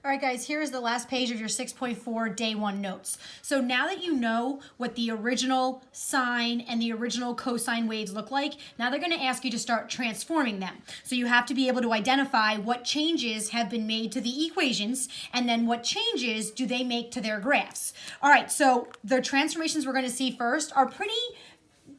All right, guys, here is the last page of your 6.4 day one notes. So now that you know what the original sine and the original cosine waves look like, now they're going to ask you to start transforming them. So you have to be able to identify what changes have been made to the equations and then what changes do they make to their graphs. All right, so the transformations we're going to see first are pretty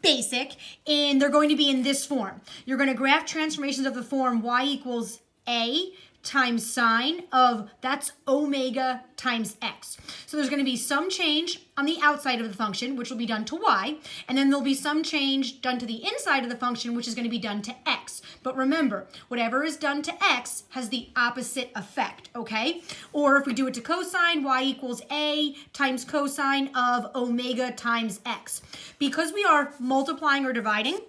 basic, and they're going to be in this form. You're going to graph transformations of the form y equals a times sine of, that's omega times x. So there's going to be some change on the outside of the function, which will be done to y, and then there'll be some change done to the inside of the function, which is going to be done to x. But remember, whatever is done to x has the opposite effect, okay? Or if we do it to cosine, y equals a times cosine of omega times x. Because we are multiplying or dividing,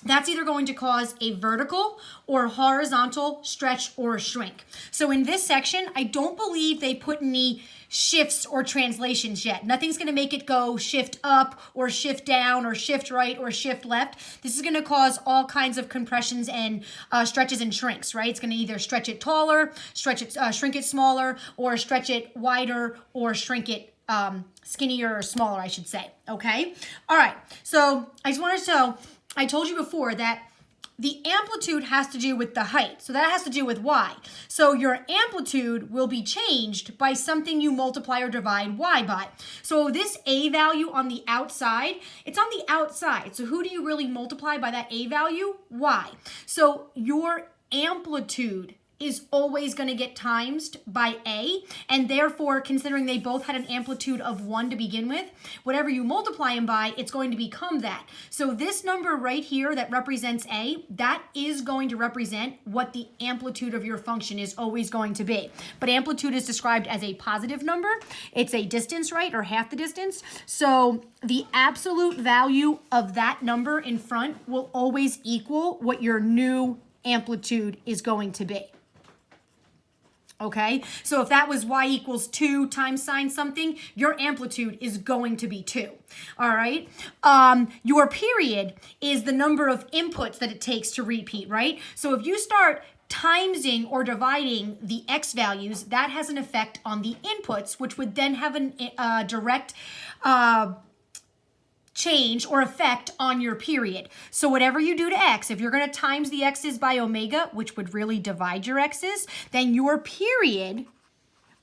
that's either going to cause a vertical or horizontal stretch or shrink. So in this section, I don't believe they put any shifts or translations yet. Nothing's going to make it go shift up or shift down or shift right or shift left. This is going to cause all kinds of compressions and stretches and shrinks, right? It's going to either stretch it taller, shrink it smaller, or stretch it wider or shrink it skinnier or smaller, I should say. Okay? All right. So I just wanted to I told you before that the amplitude has to do with the height. So that has to do with y. So your amplitude will be changed by something you multiply or divide y by. So this a value on the outside, it's on the outside. So who do you really multiply by that a value? Y. So your amplitude is always going to get times by a, and therefore, considering they both had an amplitude of 1 to begin with, whatever you multiply them by, it's going to become that. So this number right here that represents a, that is going to represent what the amplitude of your function is always going to be. But amplitude is described as a positive number. It's a distance, right, or half the distance. So the absolute value of that number in front will always equal what your new amplitude is going to be. Okay, so if that was y equals 2 times sine something, your amplitude is going to be 2. All right, your period is the number of inputs that it takes to repeat, right? So if you start timesing or dividing the x values, that has an effect on the inputs, which would then have a direct change or effect on your period. So whatever you do to x, if you're going to times the x's by omega, which would really divide your x's, then your period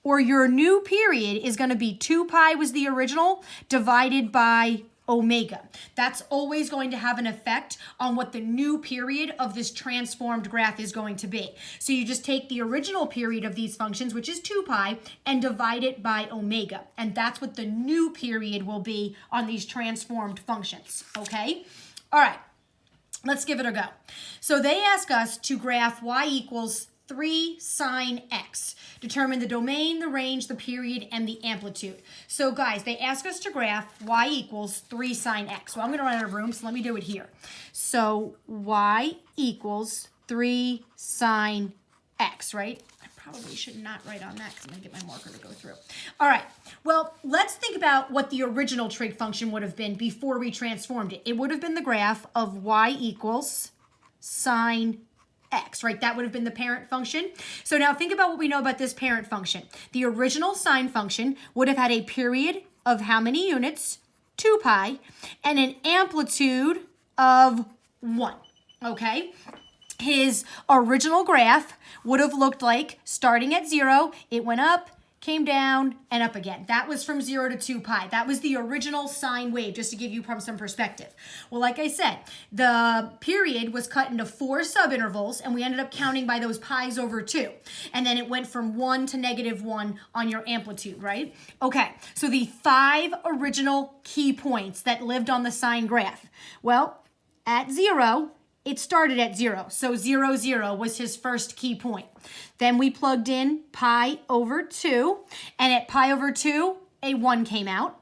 or your new period is going to be 2 pi was the original divided by omega. That's always going to have an effect on what the new period of this transformed graph is going to be. So you just take the original period of these functions, which is 2 pi, and divide it by omega. And that's what the new period will be on these transformed functions, okay? All right, let's give it a go. So they ask us to graph y equals 3 sine x. Determine the domain, the range, the period, and the amplitude. So guys, they ask us to graph y equals 3 sine x. Well, I'm going to run out of room, so let me do it here. So y equals 3 sine x, right? I probably should not write on that because I'm going to get my marker to go through. All right, well, let's think about what the original trig function would have been before we transformed it. It would have been the graph of y equals sine x, right? That would have been the parent function. So now think about what we know about this parent function. The original sine function would have had a period of how many units? 2 pi, and an amplitude of 1, okay? His original graph would have looked like starting at 0, it went up, came down, and up again. That was from 0 to 2 pi. That was the original sine wave, just to give you some perspective. Well, like I said, the period was cut into 4 subintervals, and we ended up counting by those pi's over 2. And then it went from 1 to -1 on your amplitude, right? Okay, so the 5 original key points that lived on the sine graph. Well, at 0, it started at 0, so 0, 0 was his first key point. Then we plugged in pi over 2, and at pi over 2, a 1 came out.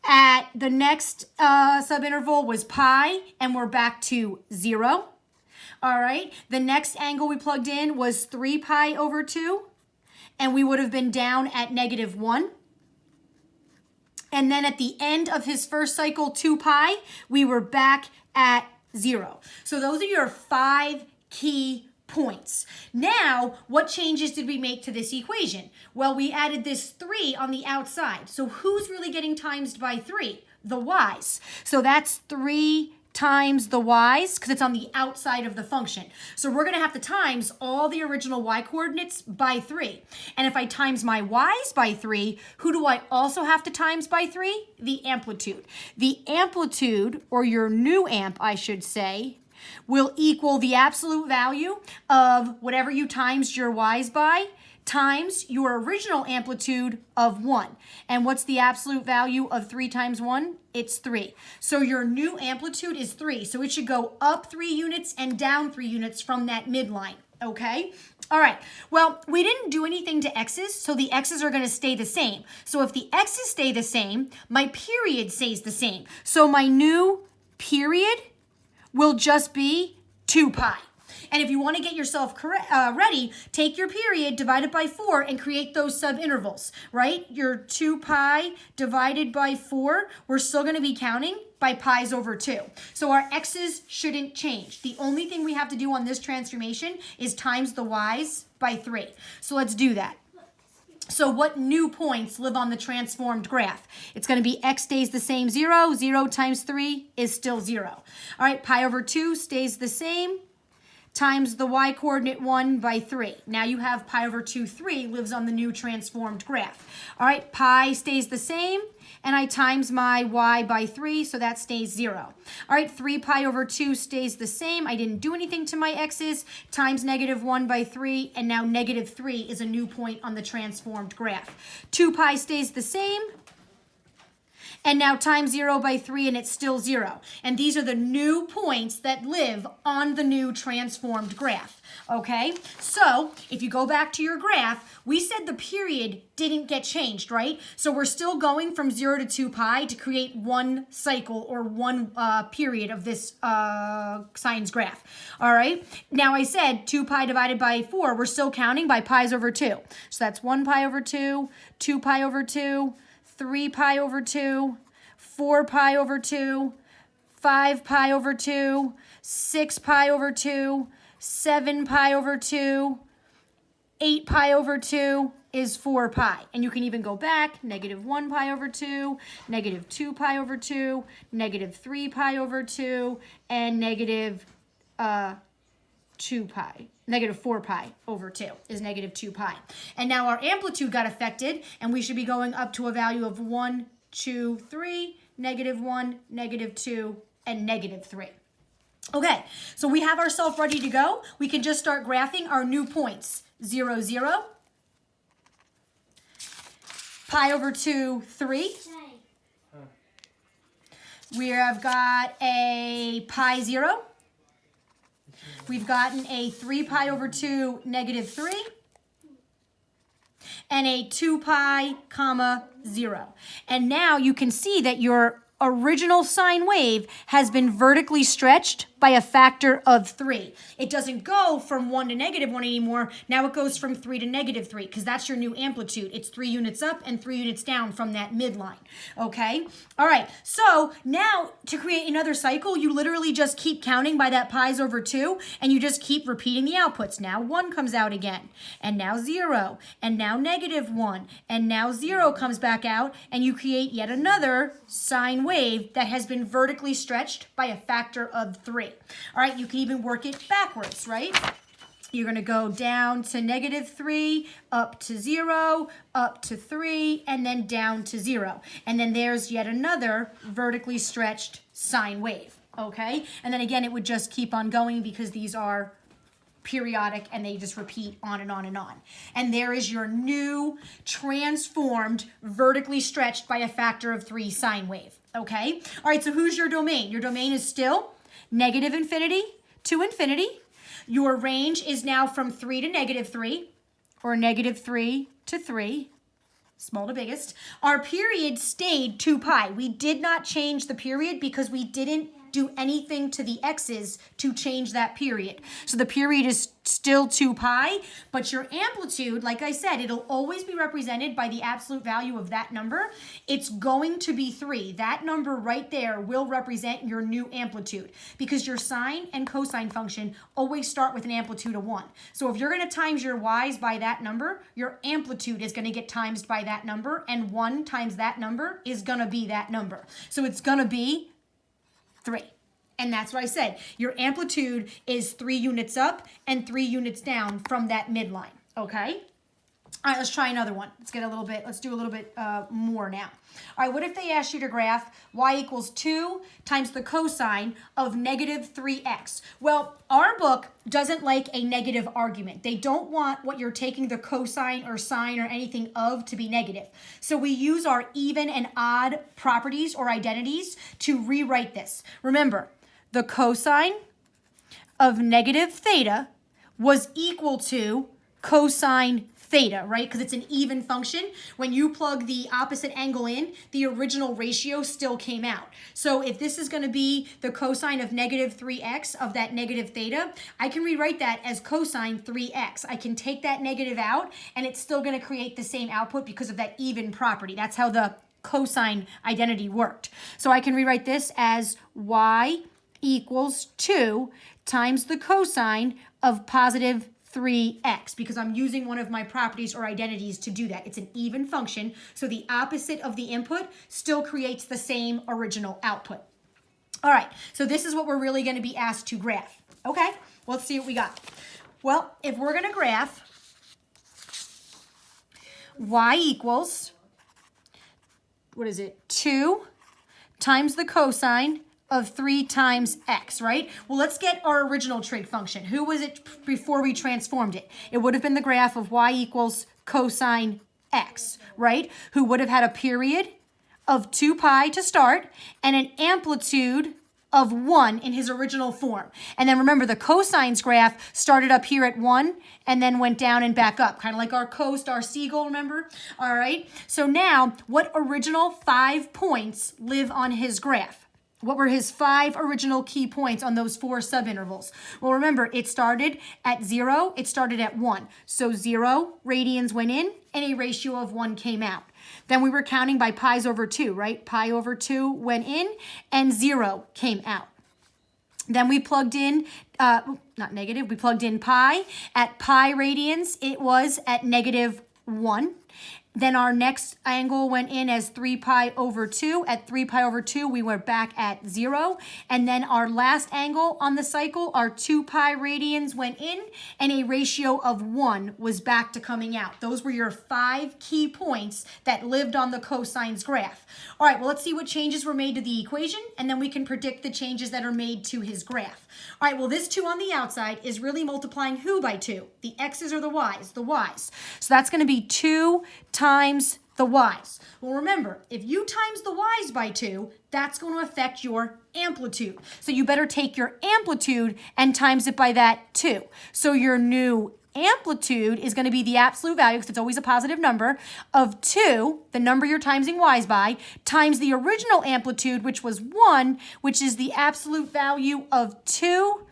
At the next subinterval was pi, and we're back to 0. All right, the next angle we plugged in was 3 pi over 2, and we would have been down at -1. And then at the end of his first cycle, 2 pi, we were back at 0. So those are your 5 key points. Now, what changes did we make to this equation? Well, we added this 3 on the outside. So who's really getting timesed by 3? The y's. So that's 3 times the y's because it's on the outside of the function. So we're going to have to times all the original y coordinates by 3. And if I times my y's by 3, who do I also have to times by 3? The amplitude. The amplitude, or your new amp, I should say, will equal the absolute value of whatever you timesed your y's by times your original amplitude of 1. And what's the absolute value of 3 times 1? It's 3. So your new amplitude is 3. So it should go up 3 units and down 3 units from that midline. Okay? All right. Well, we didn't do anything to x's, so the x's are going to stay the same. So if the x's stay the same, my period stays the same. So my new period will just be 2 pi. And if you want to get yourself ready, take your period, divide it by 4, and create those subintervals, right? Your 2 pi divided by 4, we're still going to be counting by pi's over 2. So our x's shouldn't change. The only thing we have to do on this transformation is times the y's by 3. So let's do that. So what new points live on the transformed graph? It's going to be x stays the same, 0. 0 times 3 is still 0. All right, pi over 2 stays the same, times the y coordinate 1 by 3. Now you have pi over 2, 3 lives on the new transformed graph. All right, pi stays the same, and I times my y by 3, so that stays 0. All right, 3 pi over 2 stays the same. I didn't do anything to my x's, times negative 1 by 3, and now negative 3 is a new point on the transformed graph. 2 pi stays the same, and now times 0 by 3, and it's still 0. And these are the new points that live on the new transformed graph. Okay, so if you go back to your graph, we said the period didn't get changed, right? So we're still going from 0 to 2 pi to create one cycle or one period of this sines graph. All right, now I said 2 pi divided by 4, we're still counting by pi's over 2. So that's 1 pi over 2, 2 pi over 2, 3 pi over 2, 4 pi over 2, 5 pi over 2, 6 pi over 2, 7 pi over 2, 8 pi over 2 is 4 pi. And you can even go back, negative 1 pi over 2, negative 2 pi over 2, negative 3 pi over 2, and negative 2 pi. Negative 4 pi over 2 is negative 2 pi. And now our amplitude got affected, and we should be going up to a value of 1, 2, 3, negative 1, negative 2, and negative 3. Okay, so we have ourselves ready to go. We can just start graphing our new points. 0, 0, pi over 2, 3. We have got a pi 0. We've gotten a 3 pi over 2, negative 3, and a 2 pi, comma, 0. And now you can see that your original sine wave has been vertically stretched by a factor of 3. It doesn't go from 1 to negative 1 anymore. Now it goes from 3 to negative 3 because that's your new amplitude. It's 3 units up and 3 units down from that midline. Okay? All right. So now to create another cycle, you literally just keep counting by that pi's over 2 and you just keep repeating the outputs. Now 1 comes out again, and now 0, and now negative 1, and now 0 comes back out, and you create yet another sine wave that has been vertically stretched by a factor of 3. All right, you can even work it backwards, right? You're going to go down to negative 3, up to 0, up to 3, and then down to 0. And then there's yet another vertically stretched sine wave, okay? And then again, it would just keep on going because these are periodic and they just repeat on and on and on. And there is your new transformed, vertically stretched by a factor of 3 sine wave, okay? All right, so who's your domain? Your domain is still negative infinity to infinity. Your range is now from 3 to negative 3, or negative 3 to 3, small to biggest. Our period stayed 2 pi. We did not change the period because we didn't do anything to the x's to change that period. So the period is still 2 pi, but your amplitude, like I said, it'll always be represented by the absolute value of that number. It's going to be 3. That number right there will represent your new amplitude because your sine and cosine function always start with an amplitude of 1. So if you're going to times your y's by that number, your amplitude is going to get times by that number, and 1 times that number is going to be that number. So it's going to be 3. And that's what I said. Your amplitude is 3 units up and 3 units down from that midline, okay? All right, let's try another one. Let's do a little bit more now. All right, what if they asked you to graph y equals 2 times the cosine of negative 3x? Well, our book doesn't like a negative argument. They don't want what you're taking the cosine or sine or anything of to be negative. So we use our even and odd properties or identities to rewrite this. Remember, the cosine of negative theta was equal to cosine theta, right? Because it's an even function. When you plug the opposite angle in, the original ratio still came out. So if this is going to be the cosine of negative 3x of that negative theta, I can rewrite that as cosine 3x. I can take that negative out, and it's still going to create the same output because of that even property. That's how the cosine identity worked. So I can rewrite this as y equals 2 times the cosine of positive 3x, because I'm using one of my properties or identities to do that. It's an even function, so the opposite of the input still creates the same original output. All right, so this is what we're really going to be asked to graph. Okay, let's see what we got. Well, if we're going to graph y equals, 2 times the cosine of 3 times x, right? Well, let's get our original trig function. Who was it before we transformed it? It would have been the graph of y equals cosine x, right? Who would have had a period of 2 pi to start and an amplitude of 1 in his original form. And then remember, the cosine's graph started up here at 1 and then went down and back up, kind of like our coast, our seagull, remember? All right, so now what original 5 points live on his graph? What were his 5 original key points on those 4 subintervals? Well, remember, it started at 0, it started at 1. So 0 radians went in and a ratio of 1 came out. Then we were counting by pi's over 2, right? Pi over 2 went in and 0 came out. Then we plugged in, we plugged in pi. At pi radians, it was at negative 1. Then our next angle went in as 3 pi over 2. At 3 pi over 2, we were back at 0. And then our last angle on the cycle, our 2 pi radians went in, and a ratio of 1 was back to coming out. Those were your 5 key points that lived on the cosine's graph. All right, well, let's see what changes were made to the equation, and then we can predict the changes that are made to his graph. All right, well, this 2 on the outside is really multiplying who by 2? The x's or the y's? The y's. So that's going to be 2 times the y's. Well, remember, if you times the y's by 2, that's going to affect your amplitude. So you better take your amplitude and times it by that 2. So your new amplitude is going to be the absolute value, because it's always a positive number, of 2, the number you're timesing y's by, times the original amplitude, which was 1, which is the absolute value of 2,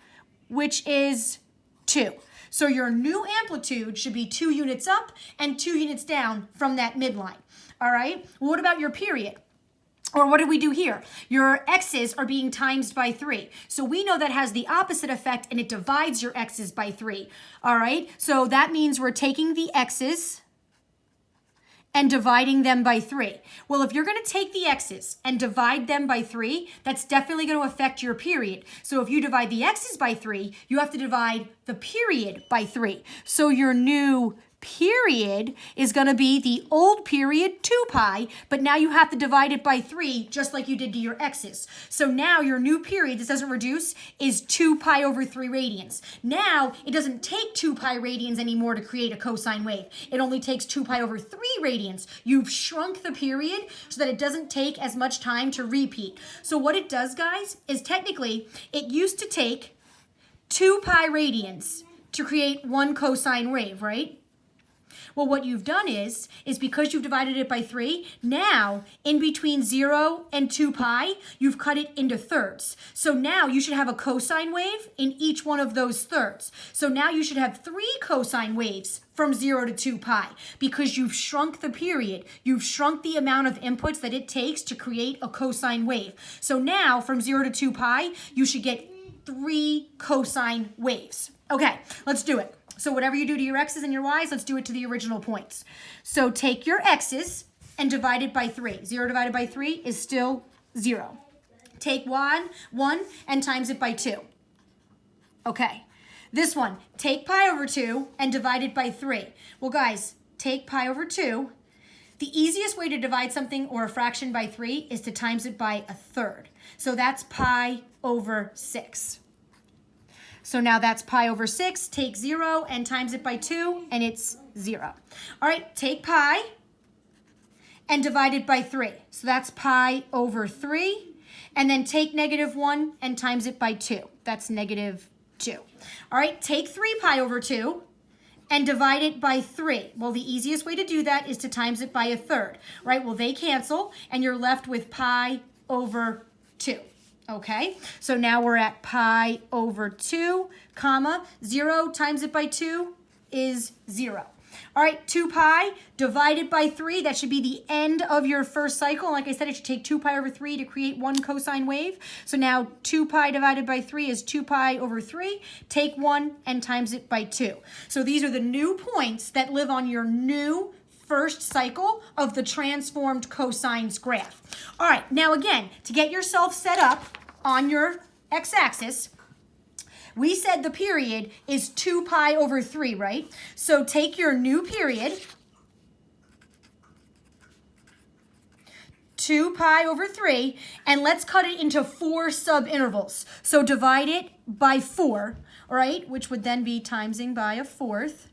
which is 2. So your new amplitude should be 2 units up and 2 units down from that midline. All right? Well, what about your period? Or what did we do here? Your x's are being times by 3. So we know that has the opposite effect, and it divides your x's by 3. All right? So that means we're taking the x's and dividing them by 3. Well, if you're going to take the x's and divide them by 3, that's definitely going to affect your period. So if you divide the x's by 3, you have to divide the period by 3. So your new period is going to be the old period 2 pi, but now you have to divide it by 3 just like you did to your x's. So now your new period, this doesn't reduce, is 2 pi over 3 radians. Now it doesn't take 2 pi radians anymore to create a cosine wave. It only takes 2 pi over 3 radians. You've shrunk the period so that it doesn't take as much time to repeat. So what it does, guys, is technically it used to take 2 pi radians to create one cosine wave, right? Well, what you've done is because you've divided it by 3, now in between 0 and 2 pi, you've cut it into thirds. So now you should have a cosine wave in each one of those thirds. So now you should have 3 cosine waves from 0 to 2 pi because you've shrunk the period. You've shrunk the amount of inputs that it takes to create a cosine wave. So now from 0 to 2 pi, you should get 3 cosine waves. Okay, let's do it. So whatever you do to your x's and your y's, let's do it to the original points. So take your x's and divide it by 3. 0 divided by 3 is still 0. Take 1 and times it by 2. Okay. This one, take pi over 2 and divide it by 3. Well, guys, take pi over 2. The easiest way to divide something or a fraction by 3 is to times it by a third. So that's pi over 6. So now that's pi over 6, take 0 and times it by 2, and it's 0. All right, take pi and divide it by 3. So that's pi over 3. And then take -1 and times it by 2. That's -2. All right, take 3 pi over 2 and divide it by 3. Well, the easiest way to do that is to times it by a third. Right, well, they cancel, and you're left with pi over 2. Okay, so now we're at pi over 2, comma, 0 times it by 2 is 0. All right, 2 pi divided by 3, that should be the end of your first cycle. Like I said, it should take 2 pi over 3 to create one cosine wave. So now 2 pi divided by 3 is 2 pi over 3. Take 1 and times it by 2. So these are the new points that live on your new first cycle of the transformed cosines graph. All right, now again, to get yourself set up on your x-axis, we said the period is 2 pi over 3, right? So take your new period, 2 pi over 3, and let's cut it into 4 subintervals. So divide it by 4, all right, which would then be timesing by a fourth,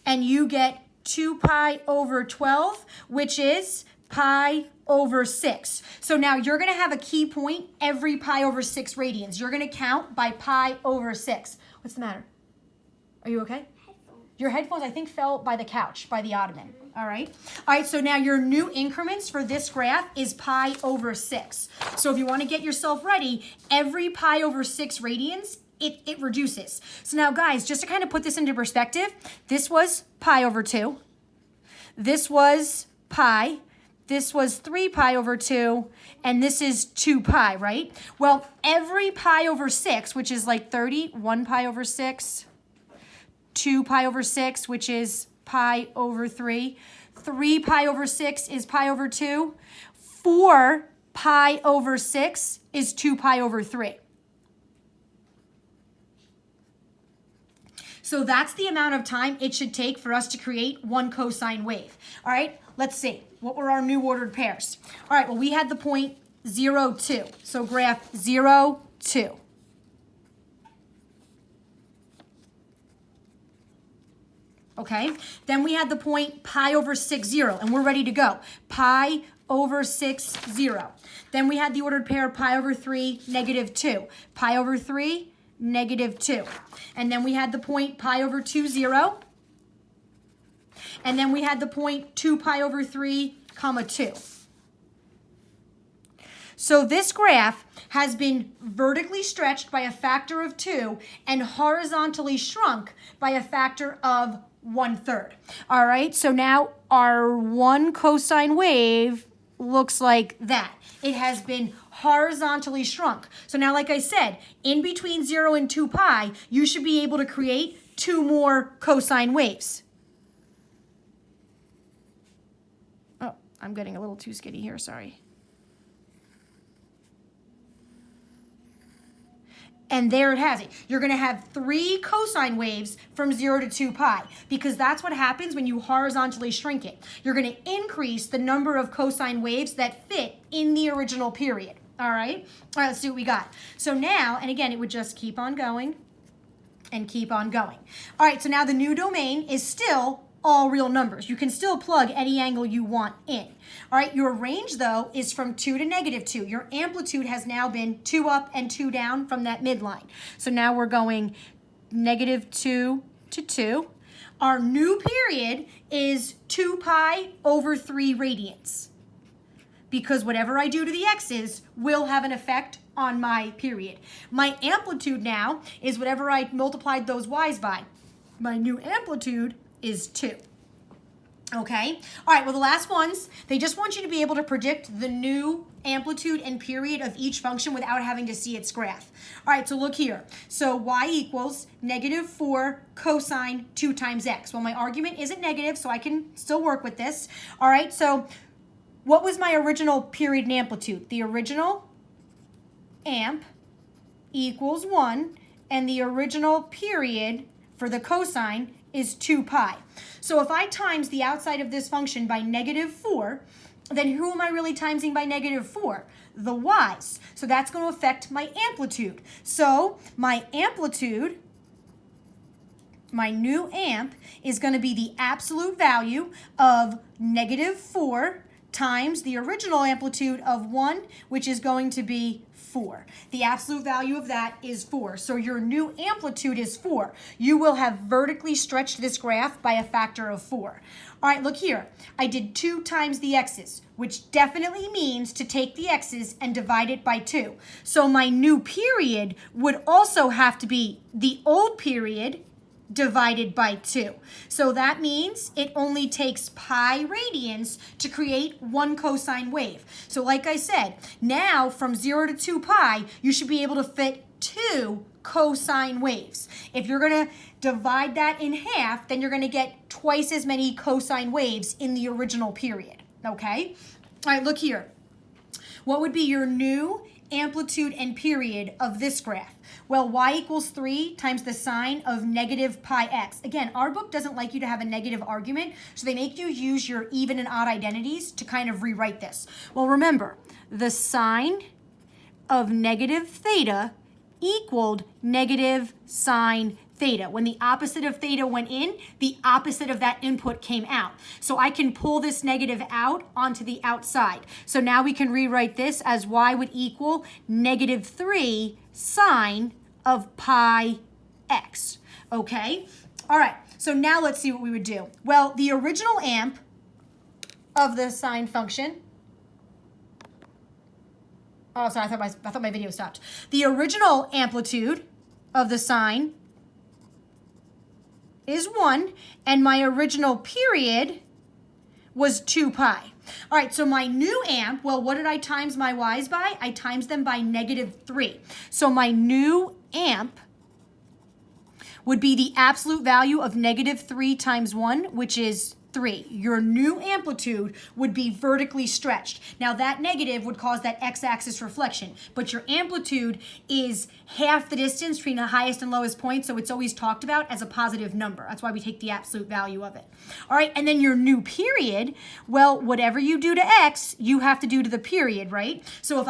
and you get 2 pi over 12, which is pi over 6. So now you're going to have a key point every pi over 6 radians. You're going to count by pi over 6. What's the matter? Are you okay? Headphones. Your headphones, I think, fell by the couch, by the ottoman. All right. All right, so now your new increments for this graph is pi over 6. So if you want to get yourself ready, every pi over 6 radians, it reduces. So now, guys, just to kind of put this into perspective, this was pi over 2. This was pi. This was 3 pi over 2, and this is 2 pi, right? Well, every pi over 6, which is like 30, 1 pi over 6, 2 pi over 6, which is pi over 3, 3 pi over 6 is pi over 2, 4 pi over 6 is 2 pi over 3. So that's the amount of time it should take for us to create one cosine wave. All right, let's see. What were our new ordered pairs? All right, well, we had the point 0, 2. So graph 0, 2. Okay, then we had the point pi over 6, 0, and we're ready to go. Pi over 6, 0. Then we had the ordered pair pi over 3, -2. Pi over 3, -2. And then we had the point pi over 2, 0. And then we had the point 2 pi over 3, comma 2. So this graph has been vertically stretched by a factor of 2 and horizontally shrunk by a factor of 1/3. All right, so now our one cosine wave looks like that. It has been horizontally shrunk. So now, like I said, in between 0 and 2 pi, you should be able to create 2 more cosine waves. Oh, I'm getting a little too skitty here, sorry. And there it has it. You're going to have 3 cosine waves from 0 to 2 pi because that's what happens when you horizontally shrink it. You're going to increase the number of cosine waves that fit in the original period. All right? All right, let's see what we got. So now, and again, it would just keep on going and keep on going. All right, so now the new domain is still all real numbers. You can still plug any angle you want in. All right, your range, though, is from 2 to -2. Your amplitude has now been 2 up and 2 down from that midline. So now we're going -2 to 2. our new period is 2 pi over 3 radians. Because whatever I do to the x's will have an effect on my period. My amplitude now is whatever I multiplied those y's by. My new amplitude is 2. Okay? All right, well, the last ones, they just want you to be able to predict the new amplitude and period of each function without having to see its graph. All right, so look here. So y equals -4 cosine 2 times x. Well, my argument isn't negative, so I can still work with this. All right, so what was my original period and amplitude? The original amp equals 1, and the original period for the cosine is 2 pi. So if I times the outside of this function by -4, then who am I really timesing by -4? The y's. So that's going to affect my amplitude. So my amplitude, my new amp, is going to be the absolute value of -4 times the original amplitude of 1, which is going to be 4. The absolute value of that is 4. So your new amplitude is 4. You will have vertically stretched this graph by a factor of 4. All right, look here. I did 2 times the x's, which definitely means to take the x's and divide it by 2. So my new period would also have to be the old period divided by 2. So that means it only takes pi radians to create one cosine wave. So like I said, now from 0 to 2 pi, you should be able to fit 2 cosine waves. If you're going to divide that in half, then you're going to get twice as many cosine waves in the original period. Okay? All right, look here. What would be your new amplitude and period of this graph? Well, y equals 3 times the sine of -pi x. Again, our book doesn't like you to have a negative argument, so they make you use your even and odd identities to kind of rewrite this. Well, remember, the sine of negative theta equaled negative sine theta. When the opposite of theta went in, the opposite of that input came out. So I can pull this negative out onto the outside. So now we can rewrite this as y would equal -3 sine of pi x. Okay? All right, so now let's see what we would do. Well, the original amp of the sine function, oh, sorry, I thought my video stopped. The original amplitude of the sine is 1, and my original period was 2 pi. All right, so my new amp, well, what did I times my y's by? I times them by -3. So my new amp would be the absolute value of -3 times 1, which is 3. Your new amplitude would be vertically stretched. Now that negative would cause that x-axis reflection, but your amplitude is half the distance between the highest and lowest point, so it's always talked about as a positive number. That's why we take the absolute value of it. All right, and then your new period, well, whatever you do to x, you have to do to the period, right? So if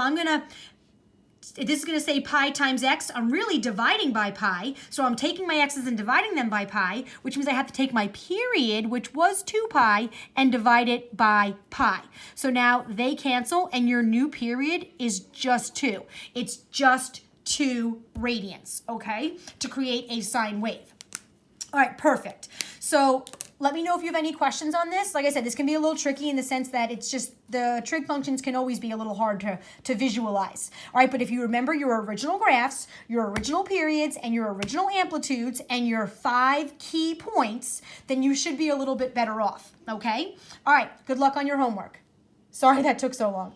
this is going to say pi times x, I'm really dividing by pi. So I'm taking my x's and dividing them by pi, which means I have to take my period, which was 2 pi, and divide it by pi. So now they cancel, and your new period is just 2. It's just 2 radians, okay, to create a sine wave. All right, perfect. So let me know if you have any questions on this. Like I said, this can be a little tricky in the sense that it's just the trig functions can always be a little hard to visualize. All right, but if you remember your original graphs, your original periods, and your original amplitudes, and your 5 key points, then you should be a little bit better off, okay? All right, good luck on your homework. Sorry that took so long.